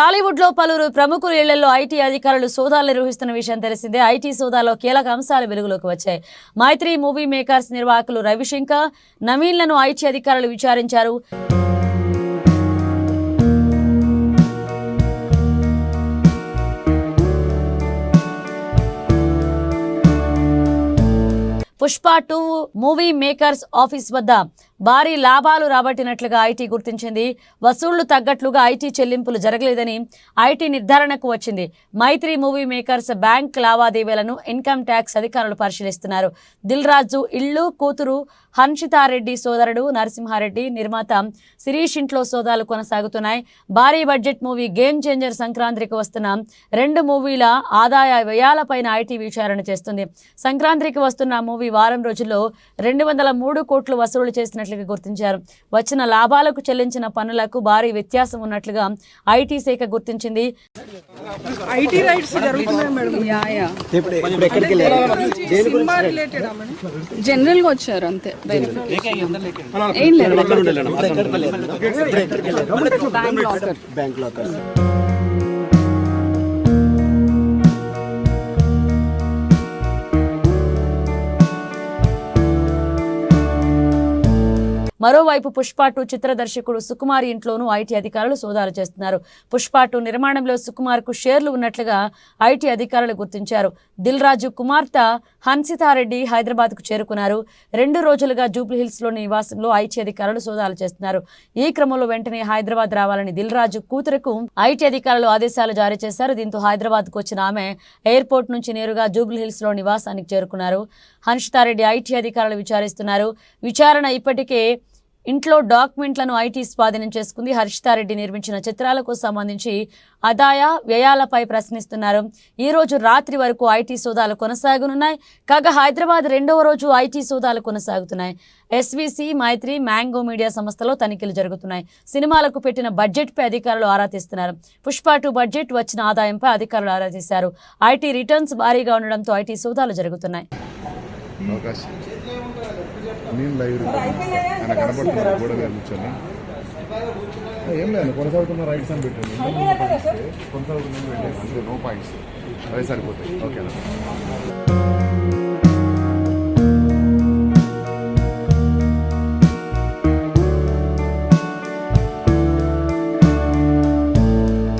టాలీవుడ్ లో పలువురు ప్రముఖుల ఇళ్లలో ఐటీ అధికారులు సోదాలు నిర్వహిస్తున్న విషయం తెలిసిందే. ఐటీ సోదాలో కీలక అంశాలు వెలుగులోకి వచ్చాయి. మైత్రి మూవీ మేకర్స్ నిర్వాహకులు రవిశంకర్, నవీన్లను ఐటీ అధికారులు విచారించారు. పుష్ప 2 మూవీ మేకర్స్ ఆఫీస్ వద్ద భారీ లాభాలు రాబట్టినట్లుగా ఐటీ గుర్తించింది. వసూళ్లు తగ్గట్లుగా ఐటీ చెల్లింపులు జరగలేదని ఐటీ నిర్ధారణకు వచ్చింది. మైత్రి మూవీ మేకర్స్ బ్యాంక్ లావాదేవీలను ఇన్కమ్ ట్యాక్స్ అధికారులు పరిశీలిస్తున్నారు. దిల్ రాజు ఇల్లు, కూతురు హన్షితారెడ్డి, సోదరుడు నరసింహారెడ్డి, నిర్మాత శిరీష్ ఇంట్లో సోదాలు కొనసాగుతున్నాయి. భారీ బడ్జెట్ మూవీ గేమ్ చేంజర్ సంక్రాంతికి వస్తున్న 2 మూవీల ఆదాయ వ్యయాలపైన ఐటీ విచారణ చేస్తుంది. సంక్రాంతికి వస్తున్న మూవీ వారం రోజుల్లో 203 కోట్లు వసూలు చేసినట్లుగా గుర్తించారు. వచ్చిన లాభాలకు చెల్లించిన పన్నులకు భారీ వ్యత్యాసం ఉన్నట్లుగా ఐటీ శాఖ గుర్తించింది. ఐటీ రైట్స్ జరుగుతున్నాయి మేడం. జనరల్ గా వచ్చారు అంతే. ఏం లేదు. బ్యాంక్ లాకర్ మరోవైపు పుష్ప 2 చిత్ర దర్శకుడు సుకుమార్ ఇంట్లోనూ ఐటీ అధికారులు సోదాలు చేస్తున్నారు. పుష్ప 2 నిర్మాణంలో సుకుమార్కు షేర్లు ఉన్నట్లుగా ఐటీ అధికారులు గుర్తించారు. దిల్ రాజు కుమార్తె హన్సితారెడ్డి హైదరాబాద్కు చేరుకున్నారు. 2 రోజులుగా జూబ్లీహిల్స్లోని నివాసంలో ఐటీ అధికారులు సోదాలు చేస్తున్నారు. ఈ క్రమంలో వెంటనే హైదరాబాద్ రావాలని దిల్ రాజు కూతురుకు ఐటీ అధికారులు ఆదేశాలు జారీ చేశారు. దీంతో హైదరాబాద్కు వచ్చిన ఆమె ఎయిర్పోర్ట్ నుంచి నేరుగా జూబ్లీహిల్స్లో నివాసానికి చేరుకున్నారు. హన్సితారెడ్డి ఐటీ అధికారులు విచారిస్తున్నారు. విచారణ ఇప్పటికే ఇంట్లో డాక్యుమెంట్లను ఐటీ స్వాధీనం చేసుకుంది. హర్షితారెడ్డి నిర్మించిన చిత్రాలకు సంబంధించి ఆదాయ వ్యయాలపై ప్రశ్నిస్తున్నారు. ఈ రోజు రాత్రి వరకు ఐటీ సోదాలు కొనసాగనున్నాయి. కాగా హైదరాబాద్ 2వ రోజు ఐటీ సోదాలు కొనసాగుతున్నాయి. ఎస్వీసీ, మైత్రి, మ్యాంగో మీడియా సంస్థలో తనిఖీలు జరుగుతున్నాయి. సినిమాలకు పెట్టిన బడ్జెట్పై అధికారులు ఆరా తీస్తున్నారు. పుష్ప 2 బడ్జెట్ వచ్చిన ఆదాయంపై అధికారులు ఆరా తీశారు. ఐటీ రిటర్న్స్ భారీగా ఉండడంతో ఐటీ సోదాలు జరుగుతున్నాయి. నేను లైవ్ ఆయన కనబడుతున్నారు గోడ మీద కూర్చొని ఏం లేదు కొనసాగుతున్న రైట్స్ అని పెట్టండి కొనసాగుతున్న పెట్టండి అంతే నో పాయింట్స్ అదే సరిపోతాయి ఓకేనా.